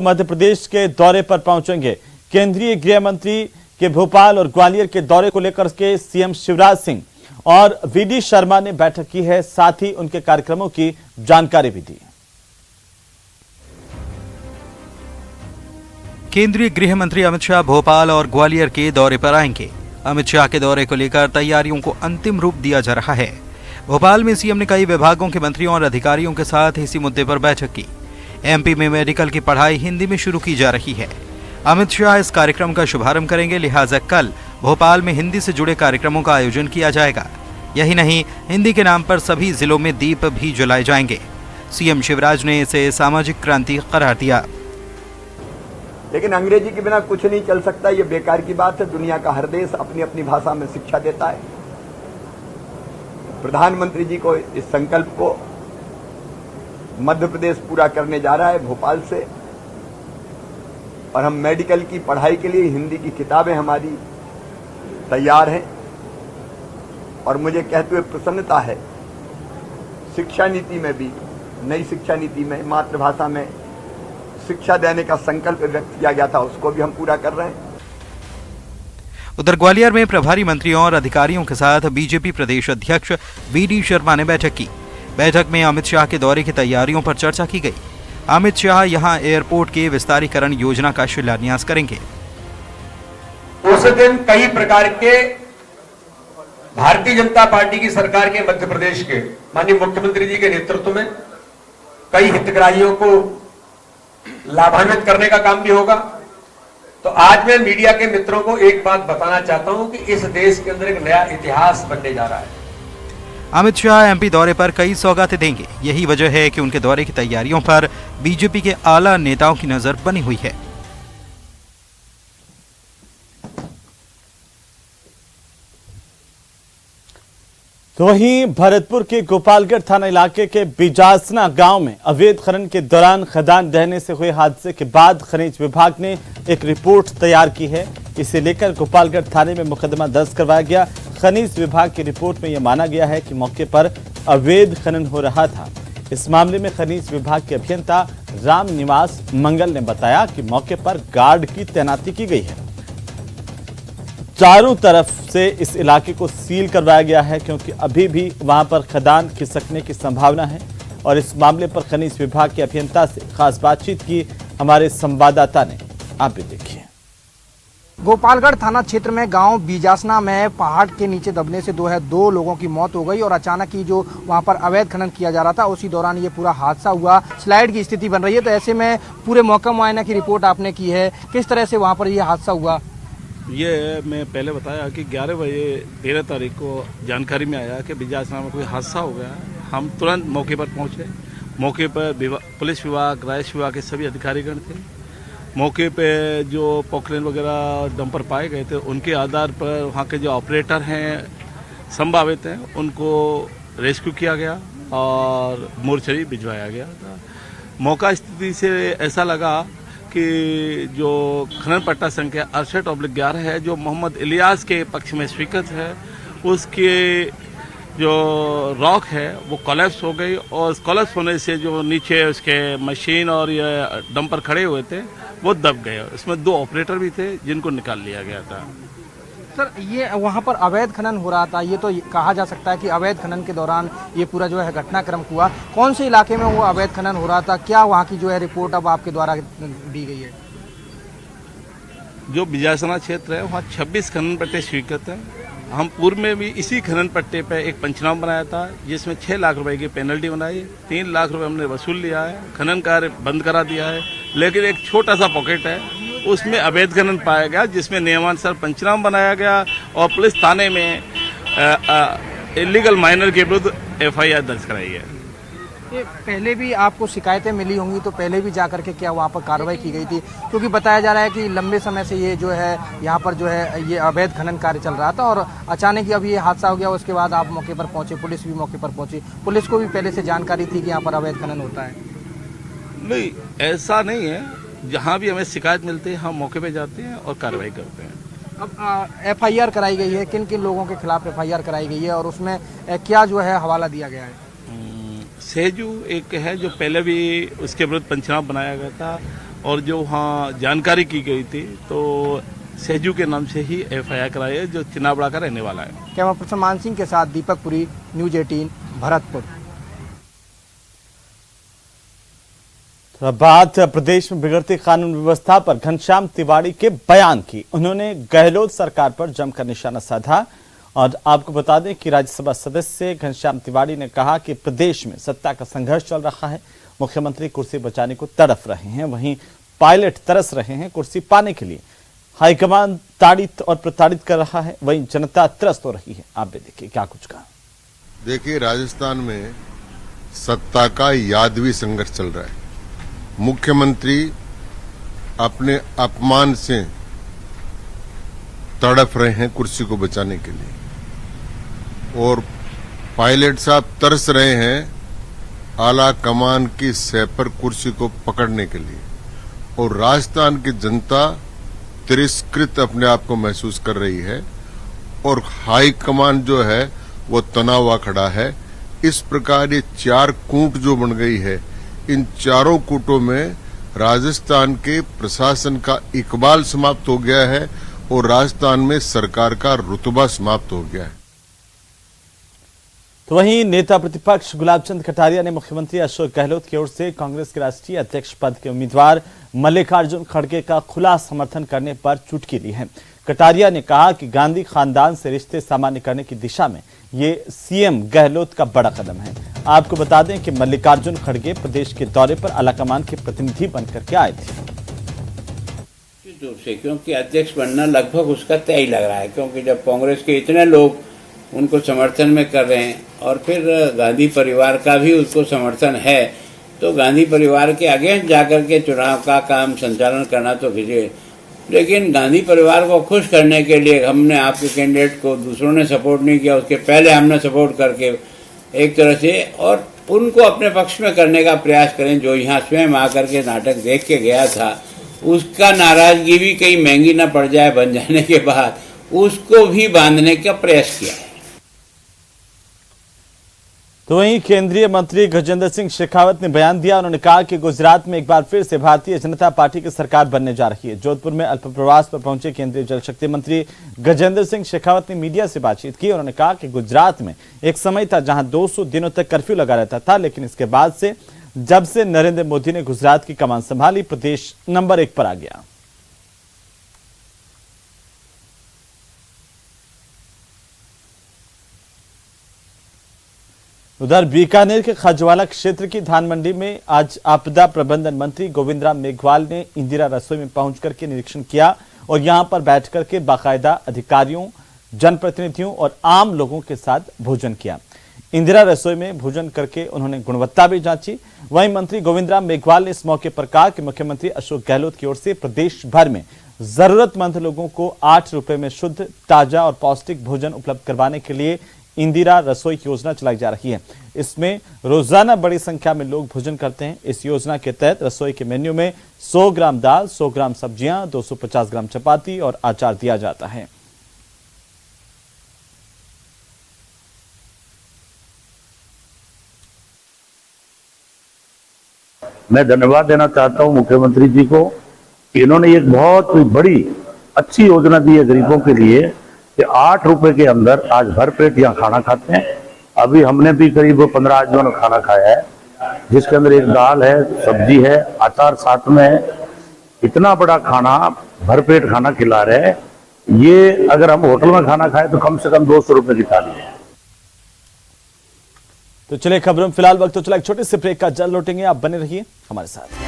मध्य प्रदेश के दौरे पर पहुंचेंगे। केंद्रीय गृह मंत्री के भोपाल और ग्वालियर के दौरे को लेकर के सीएम शिवराज सिंह और वीडी शर्मा ने बैठक की है, साथ ही उनके कार्यक्रमों की जानकारी भी दी। केंद्रीय गृह मंत्री अमित शाह भोपाल और ग्वालियर के दौरे पर आएंगे। अमित शाह के दौरे को लेकर तैयारियों को अंतिम रूप दिया जा रहा है। भोपाल में सीएम ने कई विभागों के मंत्रियों और अधिकारियों के साथ इसी मुद्दे पर बैठक की। एमपी में मेडिकल की पढ़ाई हिंदी में शुरू की जा रही है। अमित शाह इस कार्यक्रम का शुभारंभ करेंगे, लिहाजा कल भोपाल में हिंदी से जुड़े कार्यक्रमों का आयोजन किया जाएगा। यही नहीं, हिंदी के नाम पर सभी जिलों में दीप भी जलाए जाएंगे। सीएम शिवराज ने इसे सामाजिक क्रांति करार दिया। लेकिन अंग्रेजी के बिना कुछ नहीं चल सकता, ये बेकार की बात है। दुनिया का हर देश अपनी अपनी भाषा में शिक्षा देता है। प्रधानमंत्री जी को इस संकल्प को मध्य प्रदेश पूरा करने जा रहा है भोपाल से, और हम मेडिकल की पढ़ाई के लिए हिंदी की किताबें हमारी तैयार हैं। और मुझे कहते हुए प्रसन्नता है, शिक्षा नीति में भी, नई शिक्षा नीति में मातृभाषा में शिक्षा देने का संकल्प व्यक्त किया गया था, उसको भी हम पूरा कर रहे हैं। उधर ग्वालियर में प्रभारी मंत्रियों और अधिकारियों के साथ बीजेपी प्रदेश अध्यक्ष वीडी शर्मा ने बैठक की। बैठक में अमित शाह के दौरे की तैयारियों पर चर्चा की गई। अमित शाह यहां एयरपोर्ट के विस्तारीकरण योजना का शिलान्यास करेंगे। उस दिन कई प्रकार के भारतीय जनता पार्टी की सरकार के मध्य प्रदेश के माननीय मुख्यमंत्री जी के नेतृत्व में कई हितग्राहियों को लाभान्वित करने का काम भी होगा। तो आज मैं मीडिया के मित्रों को एक बात बताना चाहता हूं कि इस देश के अंदर एक नया इतिहास बनने जा रहा है। अमित शाह एमपी दौरे पर कई सौगातें देंगे। यही वजह है कि उनके दौरे की तैयारियों पर बीजेपी के आला नेताओं की नजर बनी हुई है। तो वहीं भरतपुर के गोपालगढ़ थाना इलाके के बिजासना गांव में अवैध खनन के दौरान खदान ढहने से हुए हादसे के बाद खनिज विभाग ने एक रिपोर्ट तैयार की है। इसे लेकर गोपालगढ़ थाने में मुकदमा दर्ज करवाया गया। खनिज विभाग की रिपोर्ट में यह माना गया है कि मौके पर अवैध खनन हो रहा था। इस मामले में खनिज विभाग के अभियंता राम निवास मंगल ने बताया कि मौके पर गार्ड की तैनाती की गई है। चारों तरफ से इस इलाके को सील करवाया गया है, क्योंकि अभी भी वहां पर खदान खिसकने की संभावना है। और इस मामले पर खनिज विभाग के अभियंता से खास बातचीत की हमारे संवाददाता ने, आप भी देखिए। गोपालगढ़ थाना क्षेत्र में गांव बीजासना में पहाड़ के नीचे दबने से दो लोगों की मौत हो गई और अचानक ही जो वहां पर अवैध खनन किया जा रहा था, उसी दौरान ये पूरा हादसा हुआ। स्लाइड की स्थिति बन रही है, तो ऐसे में पूरे मौका मुआयना की रिपोर्ट आपने की है, किस तरह से वहां पर यह हादसा हुआ? ये मैं पहले बताया कि 11 बजे 13 तारीख को जानकारी में आया कि बिजासना में कोई हादसा हो गया। हम तुरंत मौके पर पहुंचे। मौके पर पुलिस विभाग, राजस्व विभाग के सभी अधिकारीगण थे। मौके पे जो पोखरेन वगैरह डंपर पाए गए थे, उनके आधार पर वहाँ के जो ऑपरेटर हैं, संभावित हैं, उनको रेस्क्यू किया गया और मोर्चरी भिजवाया गया था। मौका स्थिति से ऐसा लगा कि जो खनन पट्टा संख्या 68/11 है, जो मोहम्मद इलियास के पक्ष में स्वीकृत है, उसके जो रॉक है वो कोलैप्स हो गई और कोलैप्स होने से जो नीचे उसके मशीन और ये डंपर खड़े हुए थे वो दब गए। इसमें 2 ऑपरेटर भी थे जिनको निकाल लिया गया था। सर, ये वहाँ पर अवैध खनन हो रहा था, ये तो कहा जा सकता है कि अवैध खनन के दौरान ये पूरा जो है घटनाक्रम हुआ। कौन से इलाके में वो अवैध खनन हो रहा था, क्या वहाँ की जो है रिपोर्ट अब आपके द्वारा दी गई है? जो बिजासना क्षेत्र है वहाँ 26 खनन पट्टे स्वीकृत हैं। हम पूर्व में भी इसी खनन पट्टे पे एक पंचनामा बनाया था, जिसमें 6 लाख रुपए की पेनल्टी बनाई। 3 लाख रुपए हमने वसूल लिया है, खनन कार्य बंद करा दिया है। लेकिन एक छोटा सा पॉकेट है, उसमें अवैध खनन पाया गया, जिसमें नियमानुसार पंचनामा बनाया गया और पुलिस थाने में इलीगल माइनर के विरुद्ध FIR दर्ज कराई है। ये पहले भी आपको शिकायतें मिली होंगी, तो पहले भी जाकर के क्या वहाँ पर कार्रवाई की गई थी? क्योंकि बताया जा रहा है कि लंबे समय से ये जो है यहाँ पर जो है ये अवैध खनन कार्य चल रहा था और अचानक ही अब ये हादसा हो गया। उसके बाद आप मौके पर पहुंचे, पुलिस भी मौके पर पहुंची। पुलिस को भी पहले से जानकारी थी कि यहाँ पर अवैध खनन होता है? नहीं, ऐसा नहीं है। जहाँ भी हमें शिकायत मिलती है हम मौके पे जाते हैं और कार्रवाई करते हैं। अब FIR कराई गई है, किन किन लोगों के खिलाफ FIR कराई गई है और उसमें क्या जो है हवाला दिया गया है? सेजू एक है जो पहले भी उसके विरुद्ध पंचनामा बनाया गया था और जो वहाँ जानकारी की गई थी तो सहजू के नाम से ही FIR कराई है, जो चिनाबड़ा का रहने वाला है। कैमरा पर्सन मान सिंह के साथ दीपक पुरी, न्यूज 18 भरतपुर। तो अब बात प्रदेश में बिगड़ती कानून व्यवस्था पर घनश्याम तिवाड़ी के बयान की। उन्होंने गहलोत सरकार पर जमकर निशाना साधा और आपको बता दें कि राज्यसभा सदस्य घनश्याम तिवाड़ी ने कहा कि प्रदेश में सत्ता का संघर्ष चल रहा है। मुख्यमंत्री कुर्सी बचाने को तड़फ रहे हैं, वहीं पायलट तरस रहे हैं कुर्सी पाने के लिए। हाईकमान ताड़ित और प्रताड़ित कर रहा है, वहीं जनता त्रस्त हो रही है। आप भी देखिए क्या कुछ कहा। देखिए, राजस्थान में सत्ता का यादवी संघर्ष चल रहा है। मुख्यमंत्री अपने अपमान से तड़प रहे हैं कुर्सी को बचाने के लिए, और पायलट साहब तरस रहे हैं आला कमान की सह पर कुर्सी को पकड़ने के लिए, और राजस्थान की जनता तिरस्कृत अपने आप को महसूस कर रही है और हाई कमान जो है वो तनाव हुआ खड़ा है। इस प्रकार ये चार कूट जो बन गई है, इन चारों कूटों में राजस्थान के प्रशासन का इकबाल समाप्त हो गया है और राजस्थान में सरकार का रुतबा समाप्त हो गया है। तो वहीं नेता प्रतिपक्ष गुलाब चंद कटारिया ने मुख्यमंत्री अशोक गहलोत की ओर से कांग्रेस के राष्ट्रीय अध्यक्ष पद के उम्मीदवार मल्लिकार्जुन खड़गे का खुला समर्थन करने पर चुटकी ली है। कटारिया ने कहा कि गांधी खानदान से रिश्ते सामान्य करने की दिशा में ये सीएम गहलोत का बड़ा कदम है। आपको बता दें कि मल्लिकार्जुन खड़गे प्रदेश के दौरे पर आलाकमान के प्रतिनिधि बनकर के आए थे। क्योंकि अध्यक्ष बनना लगभग उसका तय ही लग रहा है, क्योंकि जब कांग्रेस के इतने लोग उनको समर्थन में कर रहे हैं और फिर गांधी परिवार का भी उसको समर्थन है, तो गांधी परिवार के अगेंस्ट जाकर के चुनाव का काम संचालन करना तो कीजिए। लेकिन गांधी परिवार को खुश करने के लिए हमने आपके कैंडिडेट को दूसरों ने सपोर्ट नहीं किया, उसके पहले हमने सपोर्ट करके एक तरह से और उनको अपने पक्ष में करने का प्रयास करें। जो यहाँ स्वयं आकर के नाटक देख के गया था, उसका नाराजगी भी कहीं महंगी न पड़ जाए बन जाने के बाद, उसको भी बांधने का प्रयास किया है। तो वहीं केंद्रीय मंत्री गजेंद्र सिंह शेखावत ने बयान दिया। उन्होंने कहा कि गुजरात में एक बार फिर से भारतीय जनता पार्टी की सरकार बनने जा रही है। जोधपुर में अल्प प्रवास पर पहुंचे केंद्रीय जल शक्ति मंत्री गजेंद्र सिंह शेखावत ने मीडिया से बातचीत की। उन्होंने कहा कि गुजरात में एक समय था जहां 200 दिनों तक कर्फ्यू लगा रहता था, लेकिन इसके बाद से जब से नरेंद्र मोदी ने गुजरात की कमान संभाली, प्रदेश नंबर 1 पर आ गया। उधर बीकानेर के खजवाला क्षेत्र की धान मंडी में आज आपदा प्रबंधन मंत्री गोविंदराम मेघवाल ने इंदिरा रसोई में पहुंचकर के निरीक्षण किया और यहां पर बैठकर के बाकायदा अधिकारियों, जनप्रतिनिधियों और आम लोगों के साथ भोजन किया। इंदिरा रसोई में भोजन करके उन्होंने गुणवत्ता भी जांची। वहीं मंत्री गोविंदराम मेघवाल ने इस मौके पर कहा कि मुख्यमंत्री अशोक गहलोत की ओर से प्रदेश भर में जरूरतमंद लोगों को 8 रुपए में शुद्ध, ताजा और पौष्टिक भोजन उपलब्ध करवाने के लिए इंदिरा रसोई योजना चलाई जा रही है। इसमें रोजाना बड़ी संख्या में लोग भोजन करते हैं। इस योजना के तहत रसोई के मेन्यू में 100 ग्राम दाल, 100 ग्राम सब्जियां, 250 ग्राम चपाती और अचार दिया जाता है। मैं धन्यवाद देना चाहता हूं मुख्यमंत्री जी को कि इन्होंने एक बहुत बड़ी अच्छी योजना दी है गरीबों के लिए कि 8 रुपए के अंदर आज भर पेट यहाँ खाना खाते हैं। अभी हमने भी करीब 15 आदमियों ने खाना खाया है, जिसके अंदर एक दाल है, सब्जी है, अचार साथ में है। इतना बड़ा खाना, भर पेट खाना खिला रहे हैं। ये अगर हम होटल में खाना खाए तो कम से कम 200 रुपए की थाली है। तो चलिए खबरों में फिलहाल वक्त तो चला एक छोटे से ब्रेक का, जल्द लौटेंगे, आप बने रहिए हमारे साथ।